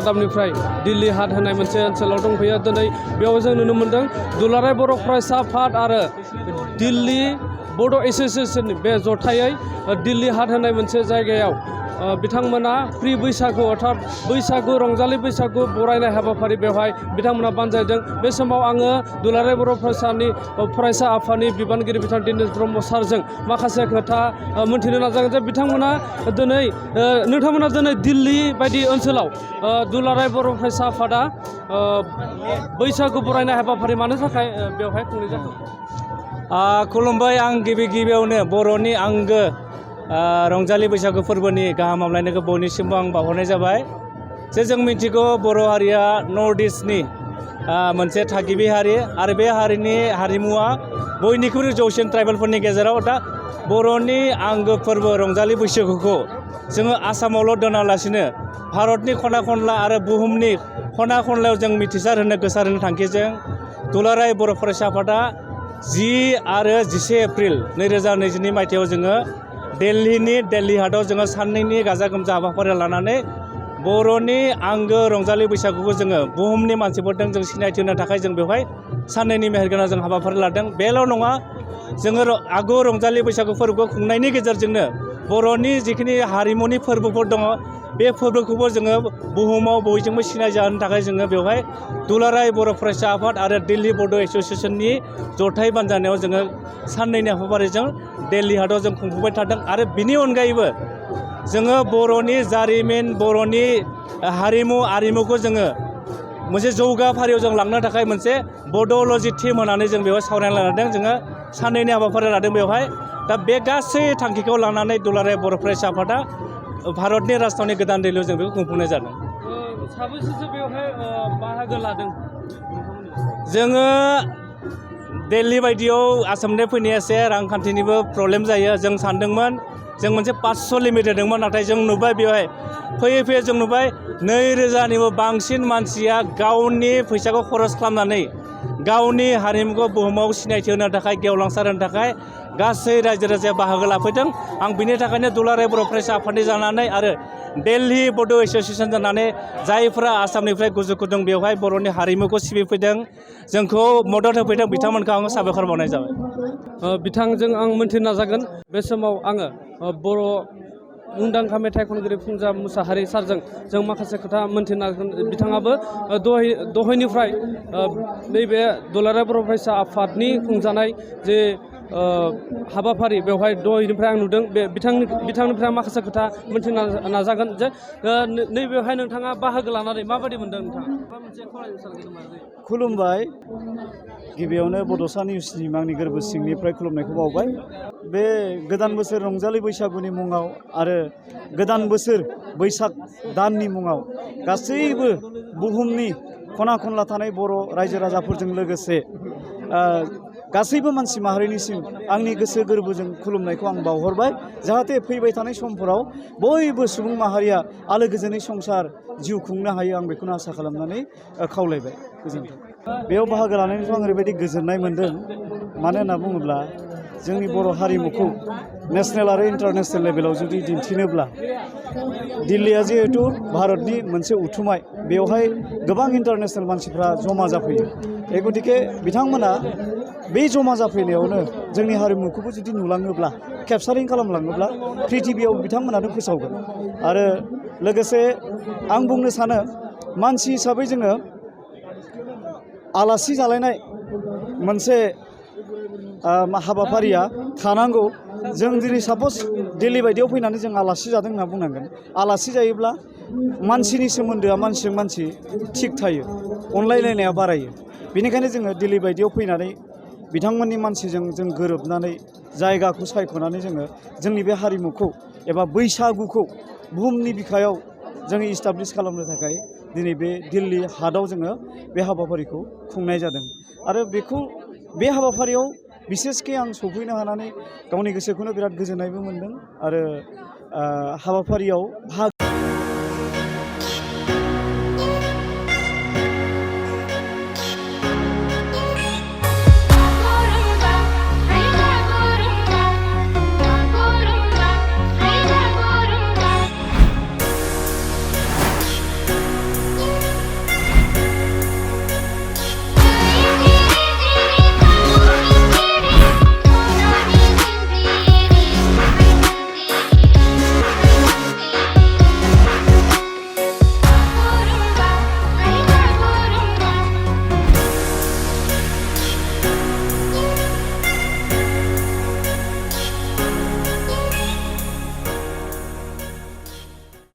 रादाबनिफ्राय दिल्ली हाट होनाय मोनसे ओनसोलाव दंफैयो। दिनै बेयाव जों नुनो मोन्दों दुलाराय बर' फरायसा आफाद आरो दिल्ली बड' एस'सियेसननि बे जथायै दिल्ली हाट होनाय मोनसे जायगायाव बिथांमोना प्रि बैसागु अर्थात बैसागु रंजालि बैसागु बरायनाय हाबाफारि बेवहाय बिथांमोना बानजायदों। बे समाव आङो दुलाराय बर' फरायसा आफादनि बिबानगिरि बिथां दिनेश ब्रह्म सारजों माखासे खोथा मोन्थिनो नाजागोन जे नोंथांमोना दिनै दिल्ली बायदि ओनसोलाव दुलाराय बर' फरायसा आफादा बैसागु बरायनाय हाबाफारि मानो थाखाय बेवहाय खुंनाय जादों? खुलुमबाय। आं गिबियावनो बर'नि आंगो रंजालि बैसागु फोरबोनि गाहाम हामलायनायखौ बयनिसिमबो आं बावहरनाय जाबाय। जे जों मिथिगौ बर' हारिया नर्थ इस्टनि मोनसे थागिबि हारि आरो बे हारिनि हारिमुवा बयनिख्रुइ जौसिन ट्राइबेलफोरनि गेजेराव दा बर'नि आंगो फोरबो रंजालि बैसागुखौ जोङो आसामावल' दोनालासिनो भारतनि खना खनला आरो बुहुमनि खना खनलायाव जों मिथिसार होनो गोसार होनो थांखिजों दुलाराय बर' फरायसा आफादा 10 आरो 11 एप्रिल 2022 मायथाइयाव जोङो दिल्ली हाटआव जोङो साननैनि गाजा गोमजा हाबाफारि लानानै बर'नि आंगो रंजालि बैसागुखौ जोङो बुहुमनि मानसिफोरजों जों सिनायथि होनो थाखाय जों बेवहाय साननैनि मेहेरगोनां जों हाबाफारि लादों। बेल' नङा, जोङो आगु रंजालि बैसागु फोरबोखौ खुंनायनि गेजेरजोंनो बर'नि जिखिनि हारिमुनि फोरबोफोर दङ बे फोरबोखौबो जोङो बुहुमाव बयजोंबो सिनायजाहोनो थाखाय जोङो बेवहाय दुलाराय बर' फरायसा आफाद आरो दिल्ली बड' एस'सियेसननि जथाय बानजायनायाव जोङो साननैनि हाबाफारिजों दिल्ली हाटआव जों खुंफुबाय थादों। आरो बिनि अनगायैबो जोङो बर'नि जारिमिन बर'नि आरिमुखौ जोङो मोनसे जौगाफारियाव जों लांनो थाखाय मोनसे बड'ल'जि टीम होनानै जों बेवहाय सावरायना लादों। जोङो साननैनि हाबाफारि लादों बेवहाय। दा बे गासै थांखिखौ लानानै दुलाराय बर' फरायसा आफादा भारतनि राजथावनि गोदान दिल्लीयाव जों बेखौ खुंफुंनाय जादों। साबैसेसो बेवहाय बाहागो लादों? जोङो दिल्ली बायदियाव आसामनिफ्राय फैनाया एसे रांखान्थिनिबो प्रब्लेम जायो। जों सानदोंमोन जों मोनसे 500 लिमिट होदोंमोन, नाथाय जों नुबाय बेवहाय फैयै जों नुबाय 2000निबो बांसिन मानसिया गावनि फैसाखौ खरस खालामनानै गावनि हारिमुखौ बुहुमाव सिनायथि होनो थाखाय गेवलांसार होनो थाखाय गासै रायजो राजाया बाहागो लाफैदों। आं बिनि थाखायनो दुलाराय बर' फरायसा आफादनि जानानै आरो दिल्ली बड' एस'सियेसन जानानै जायफ्रा आसामनिफ्राय गुजुखुदों बेवहाय बर'नि हारिमुखौ सिबिफैदों, जोंखौ मदद होफैदों, बिथांमोनखौ आङो साबायखर बावनाय जाबाय। बिथांजों आं मोन्थिनो नाजागोन। बे समाव आङो बर' मुंदांखा मेथाइ खनगिरि फुंजा मुसाहारि सारजों जों माखासे खोथा मोन्थिनो नाजागोन। बिथाङाबो दहायनिफ्राय नैबे दुलाराय बर' फरायसा आफादनि खुंजानाय जे हाबाफारि बेवहाय दहायनिफ्राय आं नुदों। बे बिथांनिफ्राय माखासे खोथा मोन्थिनो नाजागोन जे नैबेवहाय नोंथाङा बाहागो लानानै माबायदि मोनदों? नोंथाङा मा मोनसे खावलायनो सानगोन नामा? खुलुमबाय। गिबियावनो बड'सा निउसनि आंनि गोरबो सिंनिफ्राय खुलुमनायखौ बावबाय। बे गोदान बोसोर रंजालि बैसागुनि मुङाव आरो गोदान बोसोर बैसाग दाननि मुङाव गासैबो बुहुमनि खना खनला थानाय बर' रायजो राजाफोरजों लोगोसे गासैबो मानसि माहारिनिसिम आंनि गोसो गोरबोजों खुलुमनायखौ आं बावहरबाय। जाहाथे फैबाय थानाय समफोराव बयबो सुबुं माहारिया आलो गोजोनै संसार जिउ खुंनो हायो, आं बेखौनो आसा खालामनानै खावलायबाय। गोजोन्थों। बेयाव बाहागो लानायनिफ्राय आं ओरैबायदि गोजोननाय मोन्दों। मानो होनना बुङोब्ला जोंनि बर' हारिमुखौ नेसनेल आरो इन्टारनेसनेल लेभेलाव जुदि दिन्थिनोब्ला दिल्लीया जिहेतु भारतनि मोनसे उथुमाय, बेवहाय गोबां इन्टारनेसनेल मानसिफ्रा जमा जाफैयो। गतिके बिथांमोना बे जमा जाफैनायावनो जोंनि हारिमुखौबो जुदि नुलाङोब्ला, केपसारिं खालामलाङोब्ला प्रिथिबियाव बिथांमोनानो फोसावगोन। आरो लोगोसे आं बुंनो सानो मानसि हिसाबै जोङो आलासि जालायनाय मोनसे हाबाफारिया थानांगौ। जों दिनै साप'ज दिल्ली बायदियाव फैनानै जों आलासि जादों होनना बुंनांगोन। आलासि जायोब्ला मानसिनि सोमोन्दोआ मानसिजों मानसि थिग थायो, अनलायलायनाया बारायो। बेनिखायनो जोङो दिल्ली बायदियाव फैनानै बिथांमोननि मानसिजों जों गोरोबनानै जायगाखौ सायख'नानै जोङो जोंनि बे हारिमुखौ एबा बैसागुखौ बुहुमनि बिखायाव जोङो इस्टाब्लिस खालामनो थाखाय दिनै बे दिल्ली हाटआव जोङो बे हाबाफारिखौ खुंनाय जादों। आरो बे हाबाफारियाव बिसेसके आं सफैनो हानानै गावनि गोसोखौनो बिराद गोजोननायबो मोन्दों। आरो हाबाफारियाव